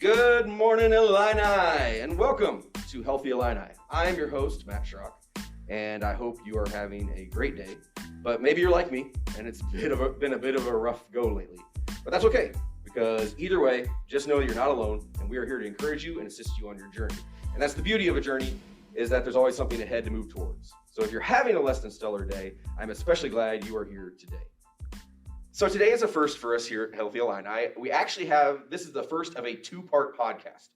Good morning, Illini, and welcome to Healthy Illini. I'm your host, Matt Schrock, and I hope you are having a great day. But maybe you're like me, and it's been a bit of a rough go lately. But that's okay, because either way, just know you're not alone, and we are here to encourage you and assist you on your journey. And that's the beauty of a journey, is that there's always something ahead to move towards. So if you're having a less than stellar day, I'm especially glad you are here today. So today is a first for us here at Healthy Illini. We actually this is the first of a two-part podcast.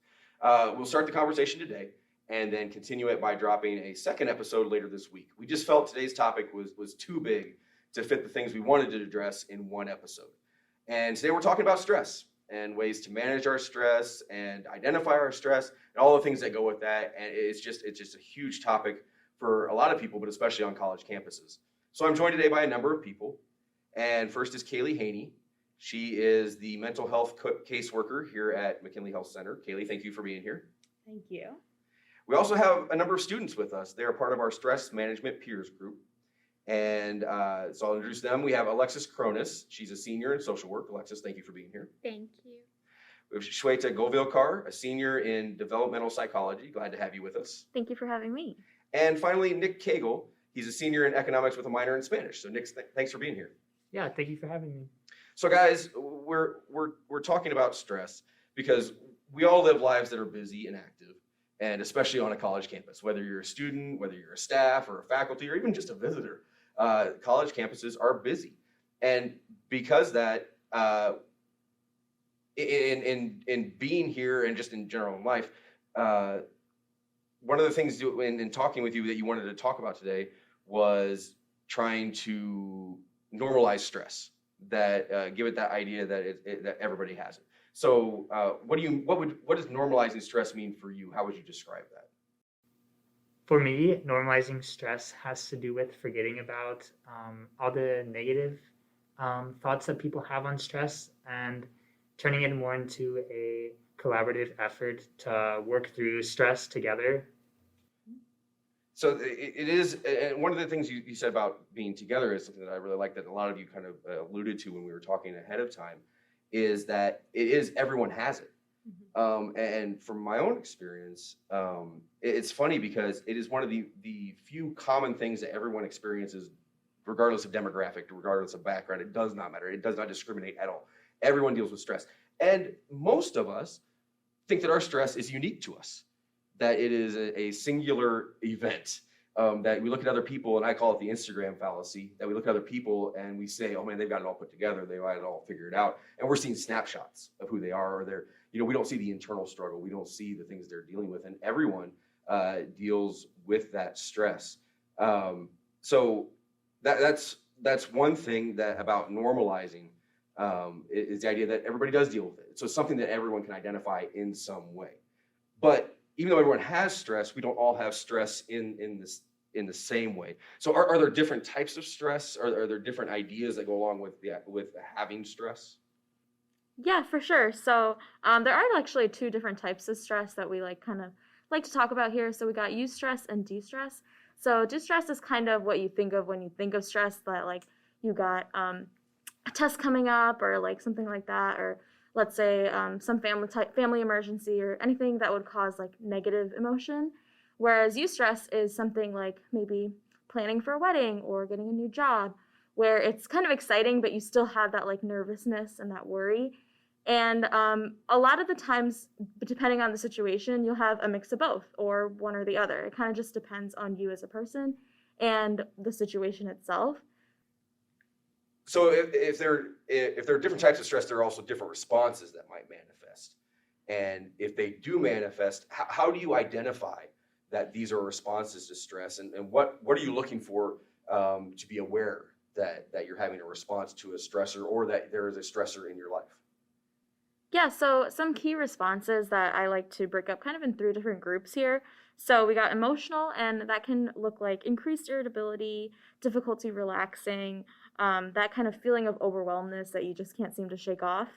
We'll start the conversation today and then continue it by dropping a second episode later this week. We just felt today's topic was too big to fit the things we wanted to address in one episode. And today we're talking about stress and ways to manage our stress and identify our stress and all the things that go with that. And it's just a huge topic for a lot of people, but especially on college campuses. So I'm joined today by a number of people. And first is Kaylee Haney. She is the mental health caseworker here at McKinley Health Center. Kaylee, thank you for being here. Thank you. We also have a number of students with us. They are part of our stress management peers group. And so I'll introduce them. We have Alexis Cronus. She's a senior in social work. Alexis, thank you for being here. Thank you. We have Shweta Govilkar, a senior in developmental psychology. Glad to have you with us. Thank you for having me. And finally, Nick Cagle. He's a senior in economics with a minor in Spanish. So Nick, thanks for being here. Yeah, thank you for having me. So guys, we're talking about stress because we all live lives that are busy and active, and especially on a college campus, whether you're a student, whether you're a staff or a faculty, or even just a visitor, college campuses are busy. And because that, in being here and just in general in life, one of the things in talking with you that you wanted to talk about today was trying to normalize stress, that give it that idea that that everybody has it. So what does normalizing stress mean for you? How would you describe that? For me, normalizing stress has to do with forgetting about all the negative thoughts that people have on stress and turning it more into a collaborative effort to work through stress together. So it is, and one of the things you said about being together is something that I really like, that a lot of you kind of alluded to when we were talking ahead of time, is that it is, everyone has it. Mm-hmm. And from my own experience, it's funny because it is one of the few common things that everyone experiences, regardless of demographic, regardless of background. It does not matter. It does not discriminate at all. Everyone deals with stress. And most of us think that our stress is unique to us, that it is a singular event, that we look at other people, and I call it the Instagram fallacy, that we look at other people and we say, oh man, they've got it all put together, they've got it all figured out. And we're seeing snapshots of who they are, or we don't see the internal struggle, we don't see the things they're dealing with, and everyone deals with that stress. So that's one thing that about normalizing is the idea that everybody does deal with it. So it's something that everyone can identify in some way. But even though everyone has stress, we don't all have stress in the same way. So are there different types of stress? Are there different ideas that go along with having stress? Yeah, for sure. So there are actually two different types of stress that we like to talk about here. So we got eustress and distress. So distress is kind of what you think of when you think of stress, that like you got a test coming up or like something like that, or let's say some family emergency or anything that would cause like negative emotion. Whereas eustress is something like maybe planning for a wedding or getting a new job, where it's kind of exciting, but you still have that like nervousness and that worry. And a lot of the times, depending on the situation, you'll have a mix of both or one or the other. It kind of just depends on you as a person and the situation itself. So if there are different types of stress, there are also different responses that might manifest. And if they do manifest, how do you identify that these are responses to stress? And what are you looking for to be aware that you're having a response to a stressor, or that there is a stressor in your life? Yeah, so some key responses that I like to break up kind of in three different groups here. So we got emotional, and that can look like increased irritability, difficulty relaxing, that kind of feeling of overwhelmness that you just can't seem to shake off.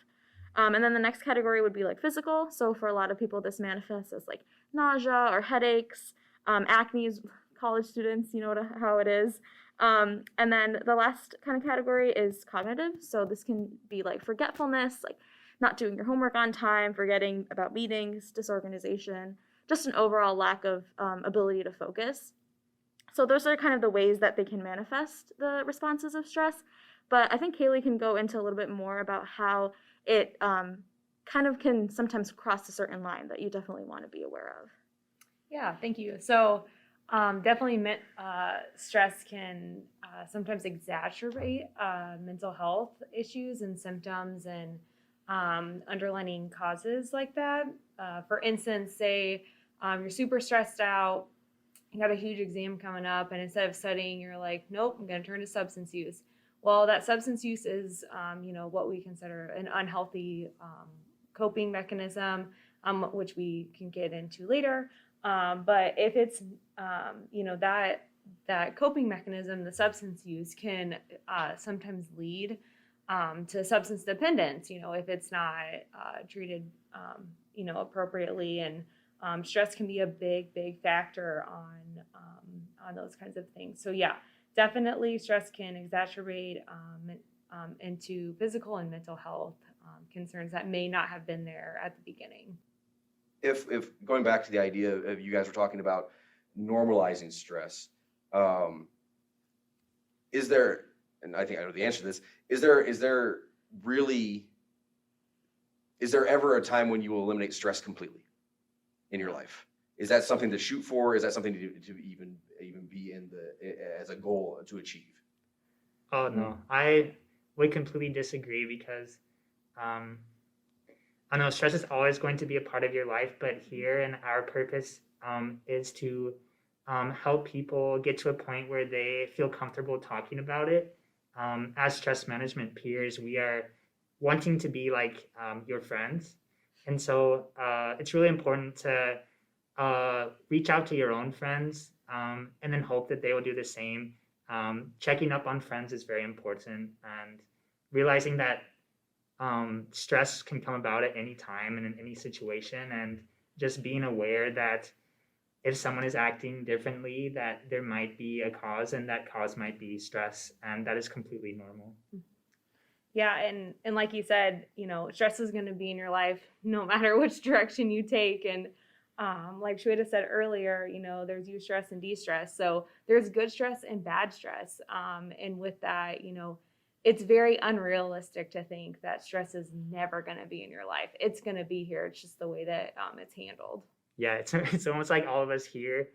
And then the next category would be like physical. So for a lot of people, this manifests as like nausea or headaches, acne, college students, you know how it is. And then the last kind of category is cognitive. So this can be like forgetfulness, like not doing your homework on time, forgetting about meetings, disorganization, just an overall lack of ability to focus. So those are kind of the ways that they can manifest the responses of stress. But I think Kaylee can go into a little bit more about how it kind of can sometimes cross a certain line that you definitely want to be aware of. Yeah, thank you. So definitely stress can sometimes exacerbate mental health issues and symptoms and underlying causes like that. For instance, say you're super stressed out, you got a huge exam coming up, and instead of studying, you're like, nope, I'm going to turn to substance use. Well, that substance use is, what we consider an unhealthy coping mechanism, which we can get into later. But if it's, that coping mechanism, the substance use can sometimes lead to substance dependence, if it's not treated, appropriately. And stress can be a big factor on those kinds of things. So yeah, definitely stress can exacerbate into physical and mental health concerns that may not have been there at the beginning. If going back to the idea of you guys were talking about normalizing stress, is there, and I think I know the answer to this, is there ever a time when you will eliminate stress completely in your life? Is that something to shoot for? Is that something to even be as a goal to achieve? Oh no, I would completely disagree because I know stress is always going to be a part of your life, but here and our purpose is to help people get to a point where they feel comfortable talking about it. As stress management peers, we are wanting to be like your friends. And so it's really important to reach out to your own friends and then hope that they will do the same. Checking up on friends is very important, and realizing that stress can come about at any time and in any situation, and just being aware that if someone is acting differently, that there might be a cause, and that cause might be stress, and that is completely normal. Yeah, and like you said, stress is going to be in your life no matter which direction you take. And like Shweta said earlier, there's eustress and de-stress. So there's good stress and bad stress. And with that, it's very unrealistic to think that stress is never going to be in your life. It's going to be here. It's just the way that it's handled. Yeah, it's almost like all of us here.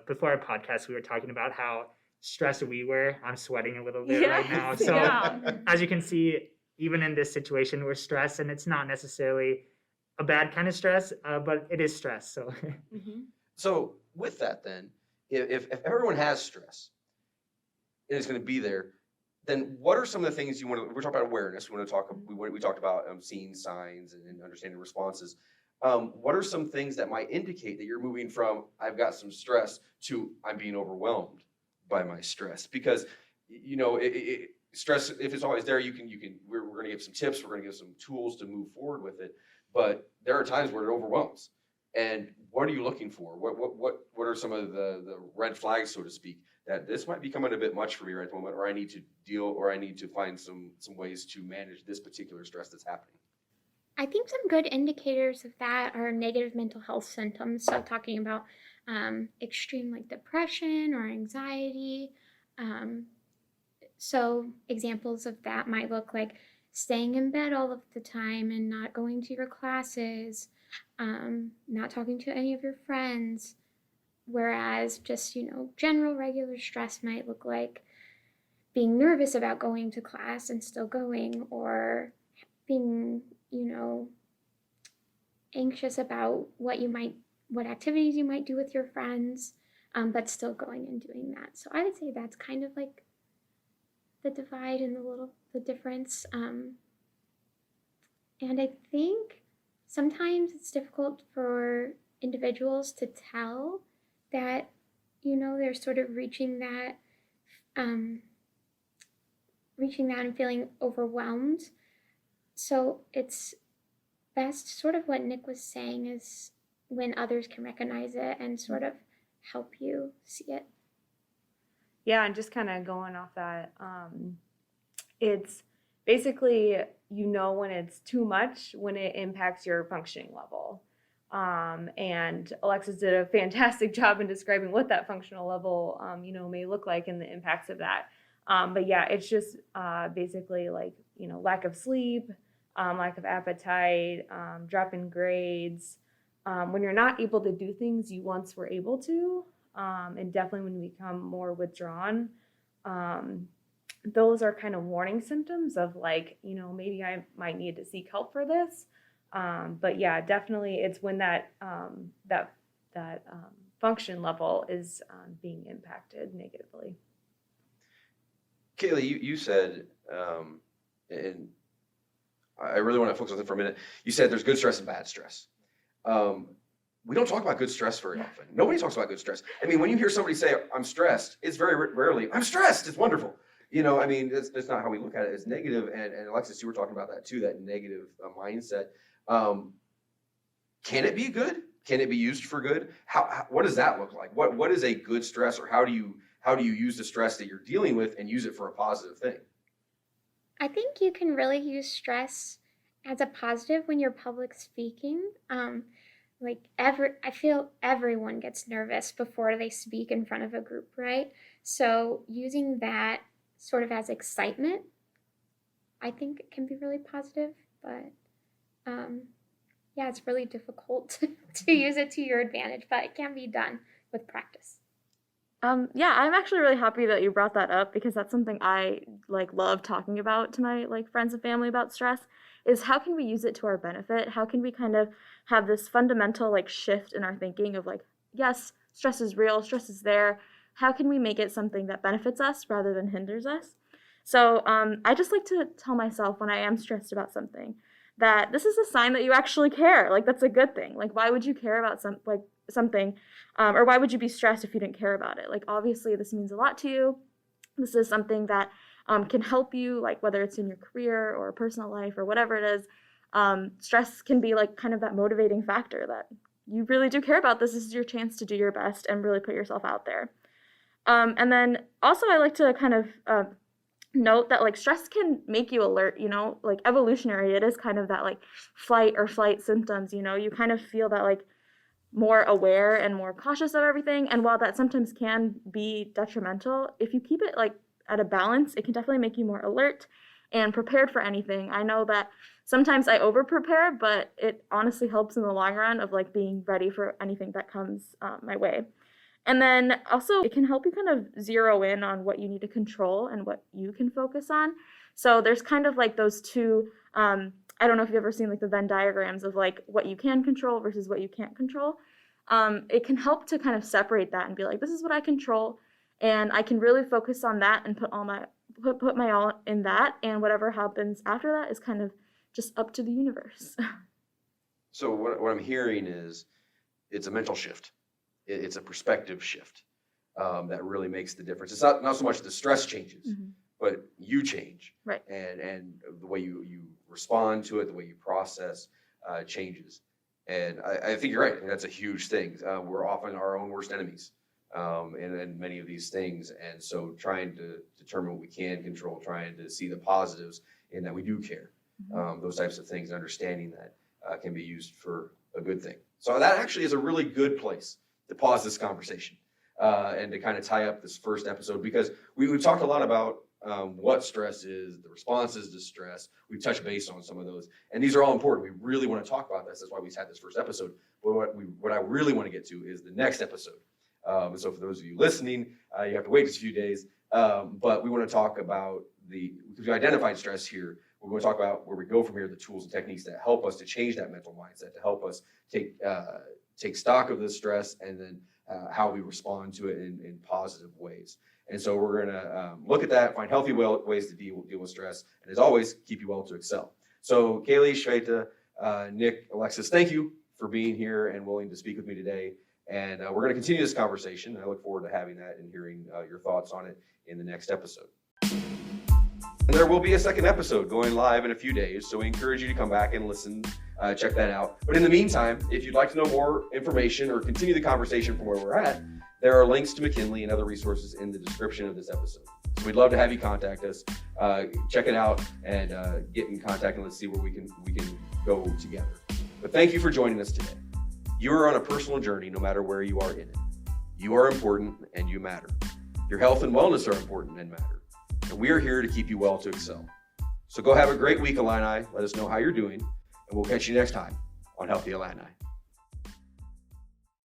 Before our podcast, we were talking about how stressed we were. I'm sweating a little bit right now. So as you can see, even in this situation, we're stressed, and it's not necessarily a bad kind of stress, but it is stress. So, So with that, then, if everyone has stress and it's going to be there, then what are some of the things you want to? We're talking about awareness. We talked about seeing signs and understanding responses. What are some things that might indicate that you're moving from I've got some stress to I'm being overwhelmed by my stress? Because stress, if it's always there, we're going to give some tips, we're going to give some tools to move forward with it. But there are times where it overwhelms. And what are you looking for? What are some of the red flags, so to speak, that this might be coming a bit much for me right at the moment, or I need to find some ways to manage this particular stress that's happening? I think some good indicators of that are negative mental health symptoms. So talking about extreme like depression or anxiety. So examples of that might look like staying in bed all of the time and not going to your classes, not talking to any of your friends. Whereas just, general regular stress might look like being nervous about going to class and still going, or being anxious about what activities you might do with your friends, but still going and doing that. So I would say that's kind of like the divide and the difference. And I think sometimes it's difficult for individuals to tell that, they're sort of reaching that and feeling overwhelmed. So it's best, sort of what Nick was saying, is when others can recognize it and sort of help you see it. Yeah, and just kind of going off that, it's basically, you know when it's too much, when it impacts your functioning level. And Alexis did a fantastic job in describing what that functional level, may look like and the impacts of that. But yeah, it's just basically like, lack of sleep, lack of appetite, drop in grades, when you're not able to do things you once were able to, and definitely when you become more withdrawn. Those are kind of warning symptoms of like, maybe I might need to seek help for this. But yeah, definitely it's when that function level is being impacted negatively. Kaylee, you said, and I really want to focus on it for a minute. You said there's good stress and bad stress. We don't talk about good stress very often. Nobody talks about good stress. I mean, when you hear somebody say, I'm stressed, it's very rarely, I'm stressed, it's wonderful. That's not how we look at it. It's negative. And Alexis, you were talking about that too, that negative mindset. Can it be good? Can it be used for good? What does that look like? What is a good stress, or how do you use the stress that you're dealing with and use it for a positive thing? I think you can really use stress as a positive when you're public speaking. I feel everyone gets nervous before they speak in front of a group, right? So using that sort of as excitement, I think it can be really positive, but it's really difficult to use it to your advantage, but it can be done with practice. I'm actually really happy that you brought that up, because that's something I love talking about to my friends and family about stress, is how can we use it to our benefit? How can we kind of have this fundamental shift in our thinking of yes, stress is real, stress is there. How can we make it something that benefits us rather than hinders us? So I just like to tell myself when I am stressed about something that this is a sign that you actually care. That's a good thing. Why would you care about something, or why would you be stressed if you didn't care about it? Obviously this means a lot to you. This is something that can help you, whether it's in your career or personal life or whatever it is. Stress can be kind of that motivating factor that you really do care about this. This is your chance to do your best and really put yourself out there. And then also I like to kind of note that stress can make you alert, evolutionary. It is kind of that flight or flight symptoms, you kind of feel that more aware and more cautious of everything. And while that sometimes can be detrimental, if you keep it at a balance, it can definitely make you more alert and prepared for anything. I know that sometimes I over prepare, but it honestly helps in the long run of being ready for anything that comes my way. And then also it can help you kind of zero in on what you need to control and what you can focus on. So there's kind of those two, I don't know if you've ever seen the Venn diagrams of what you can control versus what you can't control. It can help to kind of separate that and be this is what I control, and I can really focus on that and put my all in that, and whatever happens after that is kind of just up to the universe. So what I'm hearing is it's a mental shift. It's a perspective shift that really makes the difference. It's not so much the stress changes, but you change, right? And the way you respond to it, the way you process changes. And I think you're right. That's a huge thing. We're often our own worst enemies in many of these things. And so trying to determine what we can control, trying to see the positives in that we do care, those types of things, and understanding that can be used for a good thing. So that actually is a really good place to pause this conversation and to kind of tie up this first episode, because we've talked a lot about what stress is, the responses to stress. We've touched base on some of those, and these are all important. We really want to talk about this. That's why we've had this first episode. But what I really want to get to is the next episode. So for those of you listening, you have to wait just a few days. But we want to talk about because we identified stress here. We're going to talk about where we go from here, the tools and techniques that help us to change that mental mindset, to help us take stock of this stress, and then how we respond to it in positive ways. And so we're going to look at that, find healthy ways to deal with stress, and as always, keep you well to excel. So Kaylee, Shweta, Nick, Alexis, thank you for being here and willing to speak with me today. And we're going to continue this conversation. I look forward to having that and hearing your thoughts on it in the next episode. And there will be a second episode going live in a few days, so we encourage you to come back and listen, check that out. But in the meantime, if you'd like to know more information or continue the conversation from where we're at, There are links to McKinley and other resources in the description of this episode. So we'd love to have you contact us, check it out, and get in contact, and let's see where we can go together. But thank you for joining us today. You are on a personal journey, no matter where you are in it. You are important and you matter. Your health and wellness are important and matter. And we are here to keep you well to excel. So go have a great week, Illini. Let us know how you're doing, and we'll catch you next time on Healthy Illini.